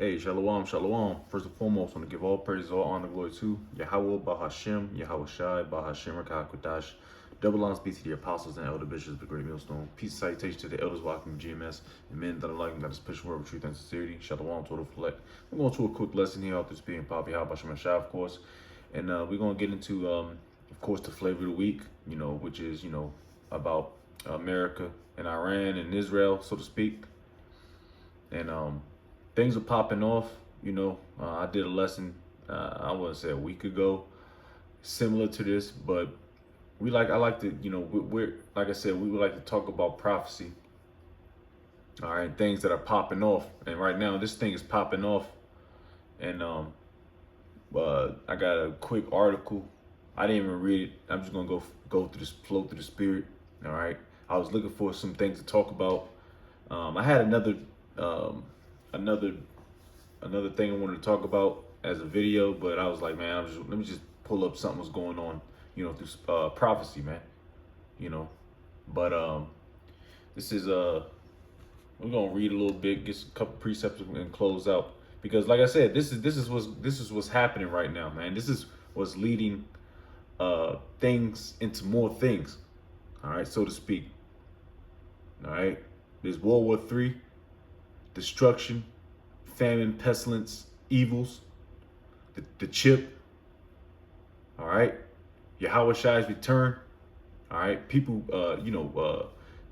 Hey, shalom, shalom. First and foremost, I want to give all praise, all honor, glory to Yahweh, Bahashem, Yahweh Shai, Bahashem, Rakakwadash. Double honors be to the apostles and elder bishops of the great millstone. Peace and salutation to the elders walking GMS and men that are like that is pushing word of truth and sincerity. Shalom, total select. We're going to a quick lesson here after speaking Papa Yahweh Shai, of course. And we're going to get into, of course, the flavor of the week, which is, about America and Iran and Israel, so to speak. And things are popping off. I did a lesson, I wouldn't say a week ago, similar to this, but I like to, we're like I said, we would like to talk about prophecy. All right, things that are popping off, and right now this thing is popping off, and I got a quick article. I didn't even read it. I'm just gonna go through this, flow through the spirit. All right, I was looking for some things to talk about. I had another thing I wanted to talk about as a video, but I was like, man, let me just pull up something that's going on, through prophecy, man. But this is we're gonna read a little bit, get a couple precepts, and close out, because like I said, this is what's happening right now, man. This is what's leading things into more things, all right, so to speak. All right, there's World War III, destruction, famine, pestilence, evils, the chip, all right, Yahweh Shai's return, all right, people,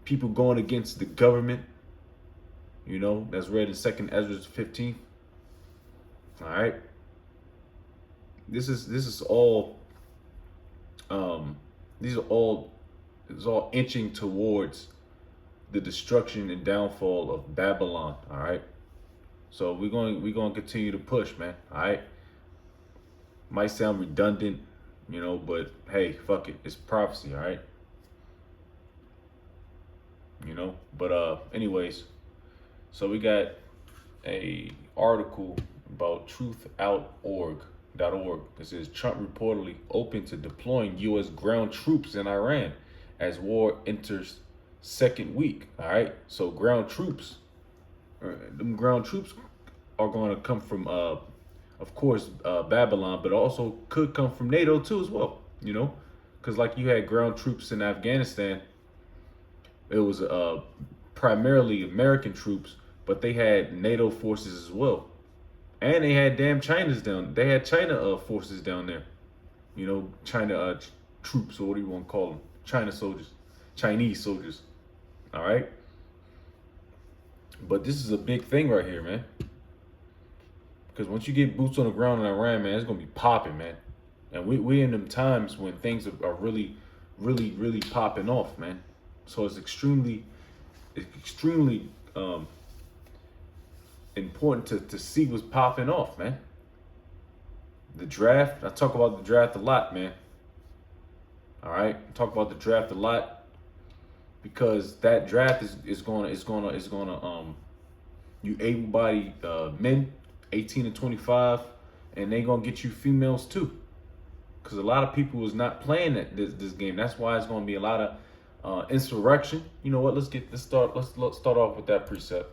people going against the government, that's read in 2nd Ezra 15. All right, this is all, these are all, it's all inching towards the destruction and downfall of Babylon. All right, so we're going to continue to push, man. All right, might sound redundant, but hey, fuck it, it's prophecy. All right, but anyways, so we got a article about truthout.org. It says Trump reportedly open to deploying U.S. ground troops in Iran as war enters second week. All right, so ground troops, them ground troops are going to come from, of course, Babylon, but also could come from NATO too as well. Because like you had ground troops in Afghanistan, it was primarily American troops, but they had NATO forces as well, and they had damn China's down. They had China forces down there. China troops, or what do you want to call them? China soldiers, Chinese soldiers. All right. But this is a big thing right here, man. Because once you get boots on the ground in Iran, man, it's gonna be popping, man. And we in them times when things are really, really, really popping off, man. So it's extremely important to see what's popping off, man. The draft, I talk about the draft a lot, man. All right, I talk about the draft a lot, because that draft is gonna you able-bodied men 18 to 25, and they gonna get you females too, because a lot of people is not playing this game. That's why it's gonna be a lot of insurrection. You know what? Let's start off with that precept.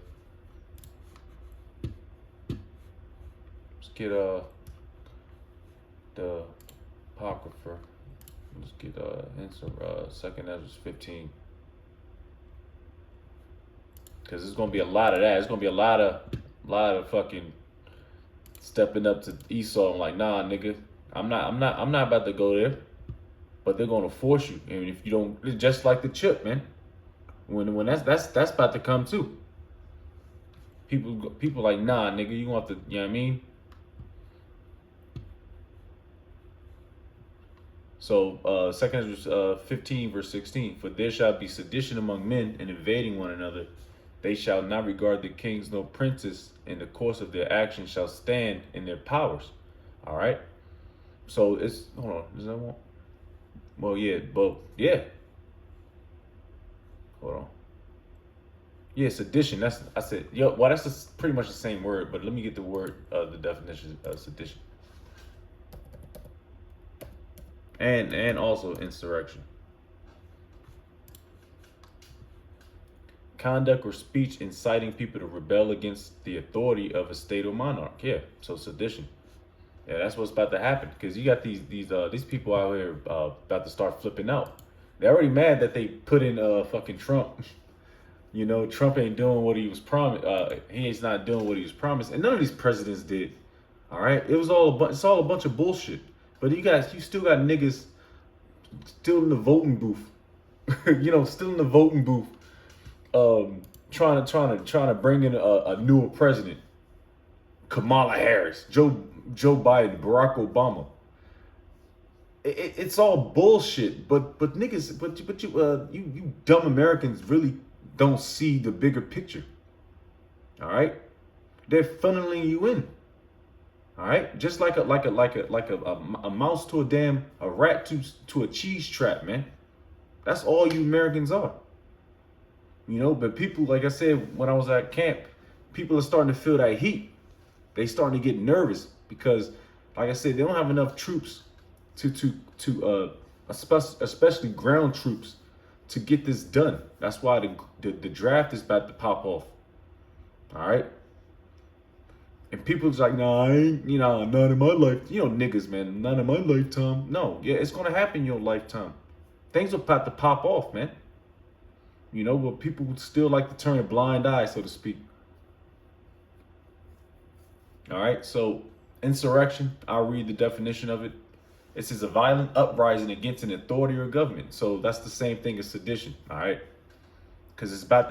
Let's get the apocrypha. Let's get 2nd Ezra 15. Because there's gonna be a lot of that. There's gonna be a lot of fucking stepping up to Esau. I'm like, nah, nigga, I'm not about to go there. But they're gonna force you, and if you don't, it's just like the chip, man. When that's about to come too. People like, nah, nigga, you want to, you know what I mean? So 2nd Ezra 15 verse 16. For there shall be sedition among men, and invading one another. They shall not regard the kings nor princes, in the course of their actions shall stand in their powers. All right. So it's, hold on, is that one? Well, yeah, but yeah. Hold on. Yeah, sedition. That's, I said, yo, well, that's pretty much the same word, but let me get the word, the definition of sedition. And also insurrection. conduct or speech inciting people to rebel against the authority of a state or monarch. Yeah, so sedition. Yeah, that's what's about to happen because you got these people out here about to start flipping out. They're already mad that they put in fucking Trump. You know, Trump ain't doing what he was promised. He is not doing what he was promised, and none of these presidents did. All right, it's all a bunch of bullshit. But you still got niggas still in the voting booth. You know, still in the voting booth, trying to bring in a newer president, Kamala Harris, Joe Biden, Barack Obama. It's all bullshit. But niggas, but you dumb Americans really don't see the bigger picture. All right, they're funneling you in. All right, just like a mouse to a rat to a cheese trap, man. That's all you Americans are. You know, but people, like I said, when I was at camp, people are starting to feel that heat. They starting to get nervous because, like I said, they don't have enough troops especially ground troops to get this done. That's why the draft is about to pop off. All right. And people's like, nah, I ain't, not in my life. Niggas, man, not in my lifetime. No, yeah, it's going to happen in your lifetime. Things are about to pop off, man. But people would still like to turn a blind eye, so to speak. All right, so insurrection, I'll read the definition of it. It says a violent uprising against an authority or government. So that's the same thing as sedition, all right? Because it's about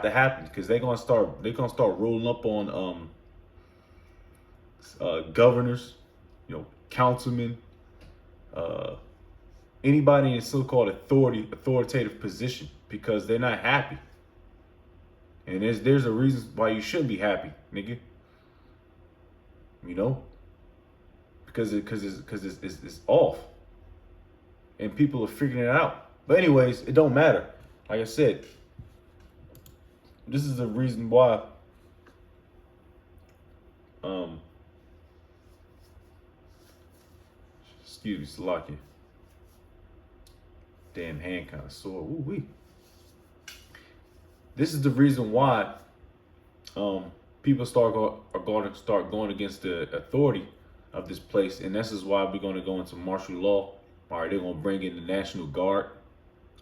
to happen. Because they're gonna start rolling up on governors, councilmen, anybody in a so-called authoritative position, because they're not happy. And there's a reason why you shouldn't be happy, nigga. Because it's off, and people are figuring it out. But anyways, it don't matter. Like I said, this is the reason why. Excuse me, Slovakia. Damn hand kind of sore. Ooh wee. This is the reason why people are going to start going against the authority of this place, and this is why we're going to go into martial law. All right, they're going to bring in the National Guard.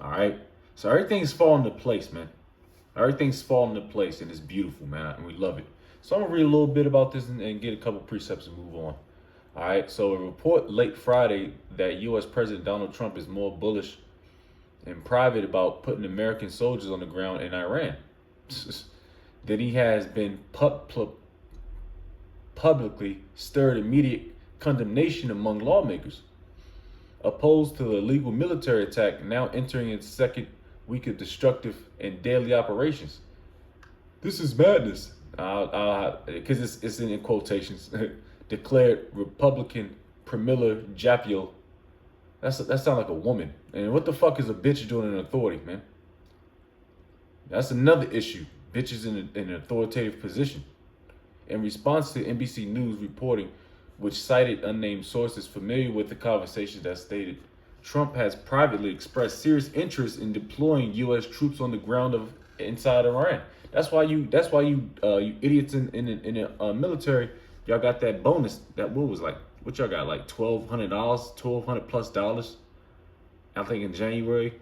All right, so everything's falling into place, man. Everything's falling into place, and it's beautiful, man, and we love it. So I'm gonna read a little bit about this and get a couple precepts and move on. All right, so a report late Friday that U.S. President Donald Trump is more bullish in private about putting American soldiers on the ground in Iran than he has been publicly stirred immediate condemnation among lawmakers, opposed to the illegal military attack now entering its second week of destructive and deadly operations. This is madness, because it's in quotations, declared Republican Pramila Jayapal. That sounds like a woman. And what the fuck is a bitch doing in authority, man? That's another issue. Bitches in an authoritative position. In response to NBC News reporting, which cited unnamed sources familiar with the conversation that stated, Trump has privately expressed serious interest in deploying U.S. troops on the ground inside Iran. That's why you idiots in the military, y'all got that bonus. That what y'all got, like $1,200+. I think in January,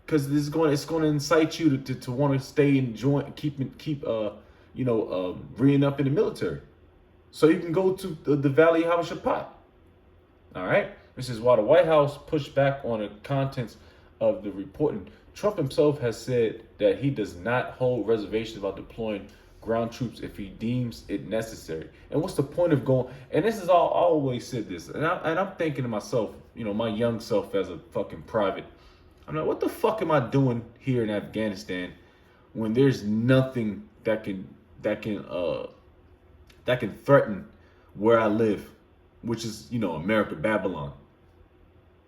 because it's going to incite you to want to stay and join, keep reeing up in the military, so you can go to the Valley of Havashapat. All right. This is why the White House pushed back on the contents of the report. And Trump himself has said that he does not hold reservations about deploying ground troops if he deems it necessary. And what's the point of going? And this is all I always said this, and I'm thinking to myself, my young self as a fucking private. I'm like, what the fuck am I doing here in Afghanistan when there's nothing that can threaten where I live, which is America, Babylon.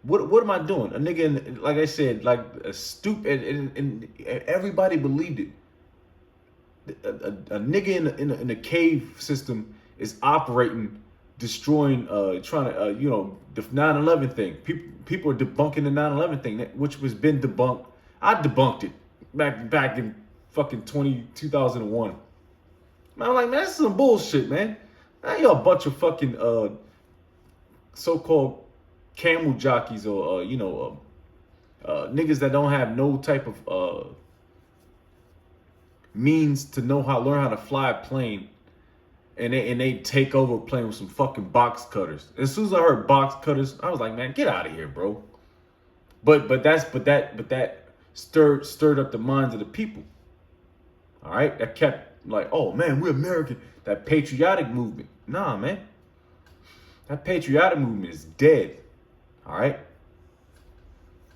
What am I doing? A nigga, like I said, like a stupid, and everybody believed it. A nigga in a cave system is operating, destroying, trying to, the 9/11 thing. People are debunking the 9/11 thing, which was been debunked. I debunked it back in fucking 2001. Man, I'm like, man, that's some bullshit, man. Now y'all a bunch of fucking so-called camel jockeys or niggas that don't have no type of means to learn how to fly a plane, and they take over playing with some fucking box cutters. As soon as I heard box cutters, I was like, man, get out of here, bro. But that stirred up the minds of the people. All right, that kept like, oh man, we're American. That patriotic movement, nah, man. That patriotic movement is dead. All right.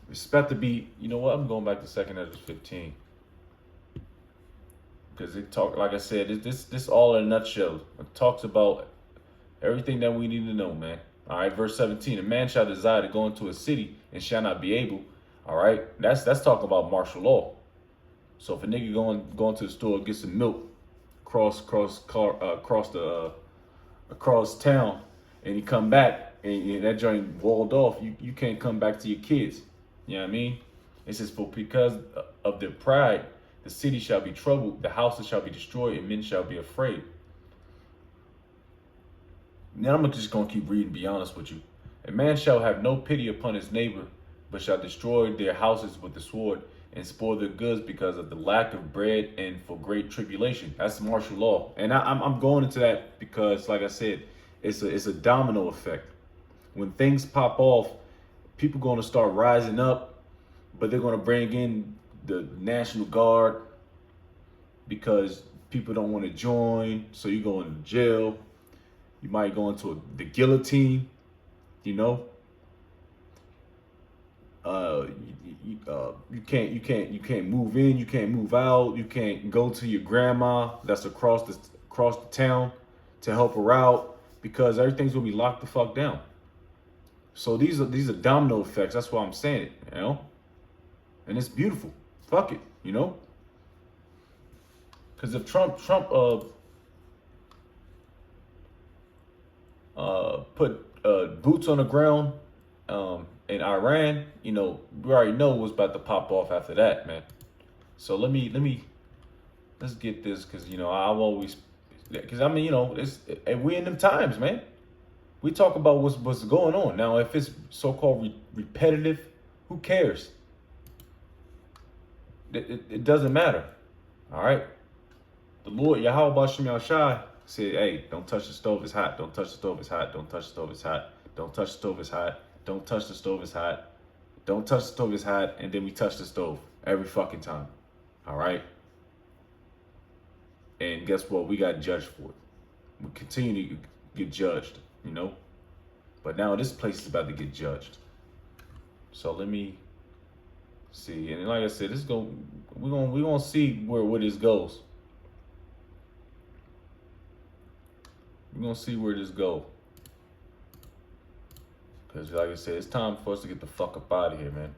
It's about to be. You know what? I'm going back to 2 Ezra 15 because it talk like I said. This all in a nutshell. It talks about everything that we need to know, man. All right, verse 17. A man shall desire to go into a city and shall not be able. All right, that's talking about martial law. So if a nigga going to the store get some milk, across town, and he come back and that joint walled off, you can't come back to your kids. You know what I mean? It says, for because of their pride, the city shall be troubled, the houses shall be destroyed, and men shall be afraid. Now I'm just gonna keep reading, be honest with you. A man shall have no pity upon his neighbor, but shall destroy their houses with the sword and spoil their goods because of the lack of bread and for great tribulation. That's martial law. And I'm going into that because, like I said, it's a domino effect. When things pop off, people going to start rising up, but they're going to bring in the National Guard because people don't want to join. So you go into jail. You might go into the guillotine, you know. You can't move in, you can't move out, you can't go to your grandma that's across the town to help her out because everything's gonna be locked the fuck down. So these are domino effects. That's why I'm saying it, you know. And it's beautiful. Fuck it, you know. Because if Trump put boots on the ground in Iran, you know, we already know what's about to pop off after that, man. So let's get this, because you know I've always, because I mean, you know, we in them times, man. We talk about what's going on now. If it's so-called repetitive, who cares? It doesn't matter. All right. The Lord Yahweh Bashem Yahshai said, hey, don't touch the stove, it's hot. Don't touch the stove, it's hot. Don't touch the stove, it's hot. Don't touch the stove, it's hot. Don't touch the stove, it's hot. Don't touch the stove, it's hot. And then we touch the stove every fucking time. All right? And guess what? We got judged for it. We continue to get judged, you know? But now this place is about to get judged. So let me see. And like I said, we're gonna see where this goes. We're gonna see where this goes. Because like I said, it's time for us to get the fuck up out of here, man.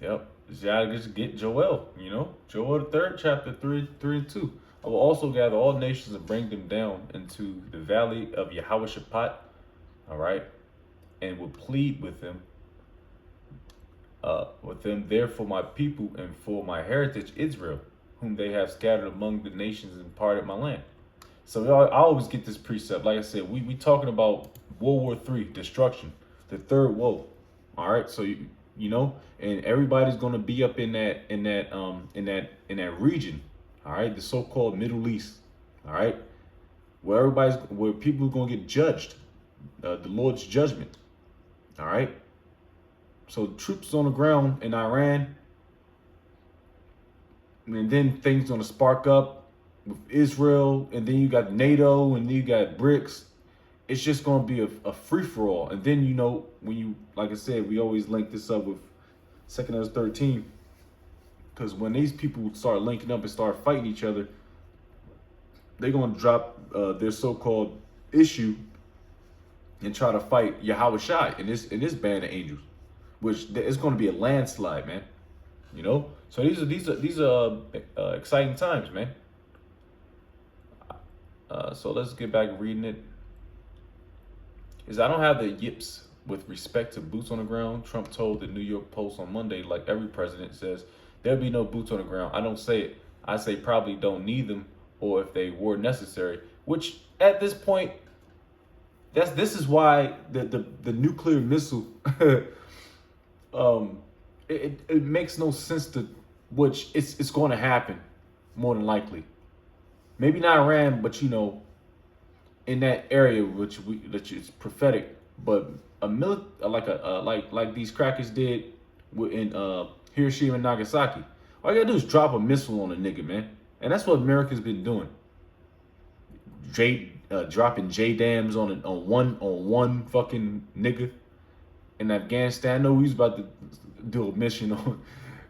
Yep. Just get Joel, you know? Joel the 3rd chapter 3 and 2. I will also gather all nations and bring them down into the valley of Yahweh-Shaphat, all right? And will plead with them there for my people and for my heritage Israel, whom they have scattered among the nations and parted my land. So I always get this precept. Like I said, we talking about World War III, destruction, the third woe. All right, so you know, and everybody's gonna be up in that region. All right, the so-called Middle East. All right, where people are gonna get judged, the Lord's judgment. All right. So troops on the ground in Iran, and then things gonna spark up with Israel, and then you got NATO, and then you got BRICS. It's just gonna be a free for all. And then you know when you, like I said, we always link this up with 2 Ezra 13, because when these people start linking up and start fighting each other, they're gonna drop their so-called issue and try to fight Yahweh Shai in this band of angels, which it's going to be a landslide, man. You know, so these are exciting times, man. So let's get back reading it. is I don't have the yips with respect to boots on the ground. Trump told the New York Post on Monday, like every president says, there'll be no boots on the ground. I don't say it. I say probably don't need them, or if they were necessary. Which at this point, this is why the nuclear missile it makes no sense to, which it's going to happen more than likely. Maybe not Iran, but in that area which is prophetic, but like these crackers did in Hiroshima and Nagasaki. All you gotta do is drop a missile on a nigga, man, and that's what America's been doing. Dropping J dams on one fucking nigga in Afghanistan. I know he was about to do a mission on.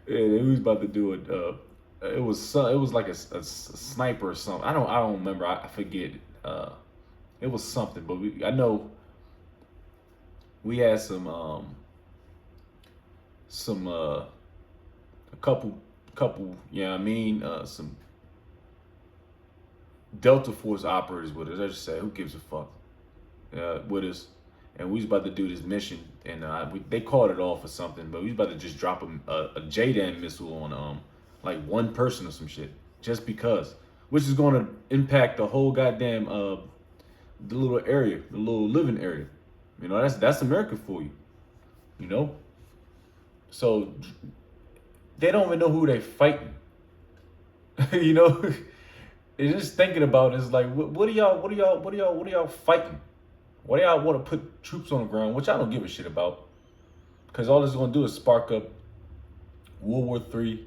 Yeah, he was about to do it. It was like a sniper or something. I don't remember. I forget. It was something, but I know we had a couple, you know what I mean, some Delta Force operators with us. I just say, who gives a fuck, with us, and we was about to do this mission, and they called it off or something, but we was about to just drop a JDAM missile on like one person or some shit, just because, which is going to impact the whole goddamn the little area, the little living area. That's America for you, So they don't even know who they fighting. It's just thinking about it, it's like, what are y'all fighting? Why do y'all want to put troops on the ground, which I don't give a shit about, because all it's going to do is spark up World War III,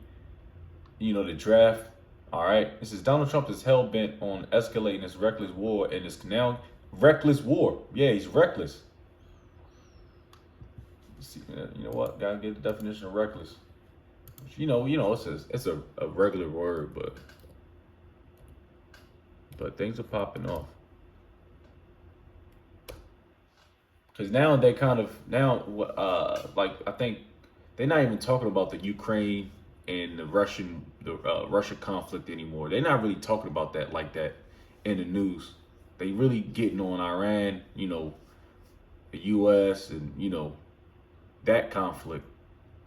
the draft. All right, it says Donald Trump is hell bent on escalating this reckless war, and it's now reckless war. Yeah, he's reckless. See, you know what? Gotta get the definition of reckless. It's a regular word, but things are popping off. Because now they like, I think they're not even talking about the Ukraine and the Russia conflict anymore. They're not really talking about that like that in the news. They really getting on Iran, the U.S. and that conflict,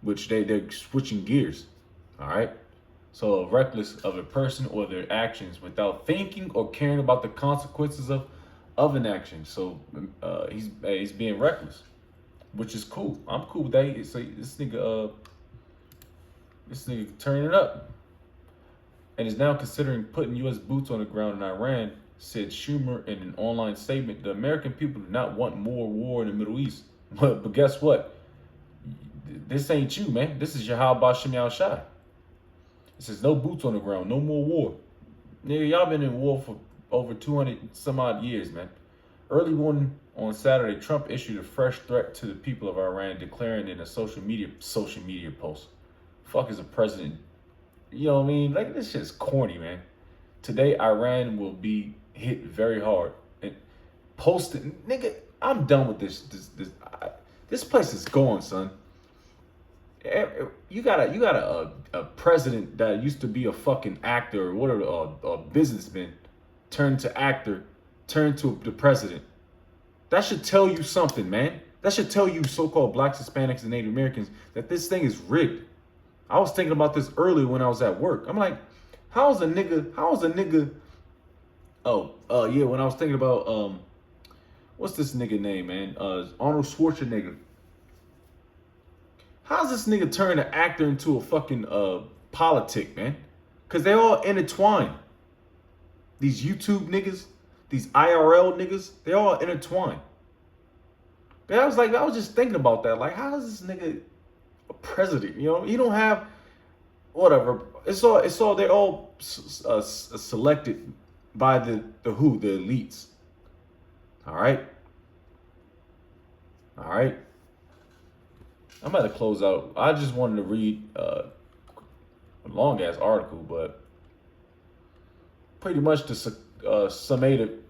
which they're switching gears. All right. So reckless of a person or their actions without thinking or caring about the consequences of an action. So he's being reckless, which is cool. I'm cool with that. So this nigga turning it up, and is now considering putting U.S. boots on the ground in Iran, said Schumer in an online statement. The American people do not want more war in the Middle East. But guess what? This ain't you, man. This is your how about Shimmy al-Shai. It says no boots on the ground, no more war. Nigga, y'all been in war for over 200 some odd years, man. Early morning on Saturday, Trump issued a fresh threat to the people of Iran, declaring in a social media post. Fuck is a president. You know what I mean? Like, this shit's corny, man. Today, Iran will be hit very hard. And posting, nigga, I'm done with this. This place is gone, son. You got a president that used to be a fucking actor or whatever, a businessman, turned to actor, turned to the president. That should tell you something, man. That should tell you so-called blacks, Hispanics, and Native Americans that this thing is rigged. I was thinking about this earlier when I was at work. I'm like, how's a nigga? Oh, yeah, when I was thinking about what's this nigga name, man? Arnold Schwarzenegger. How's this nigga turn an actor into a fucking politic, man? Because they all intertwined. These YouTube niggas, these IRL niggas, they all intertwined. But I was just thinking about that. Like, how is this nigga a president? He don't have whatever. It's all they're all selected by the elites. All right. I'm about to close out. I just wanted to read a long ass article, but pretty much to summate it,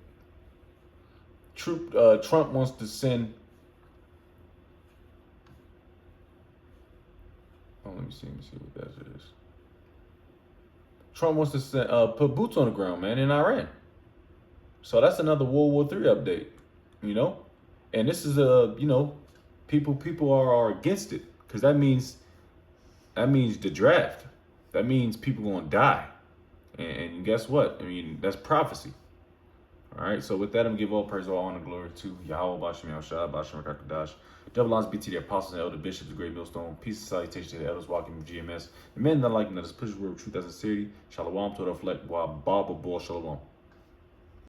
Trump wants to send. Oh, let me see what that is. Trump wants to send, put boots on the ground, man, in Iran. So that's another World War III update, And this is people are against it because that means the draft. That means people gonna die. And guess what? I mean, that's prophecy. All right. So with that, I'm gonna give all praise, all honor, glory to Yahweh, Bashem, Yahushua, Bashem, Rakakadash. Double honors be to the apostles and elder bishops, the great millstone. Peace and salutation to the elders walking with GMS. The men that like that is push word of truth as a sincerity. Shalom to the reflect. Wa Baba Ball Shalom.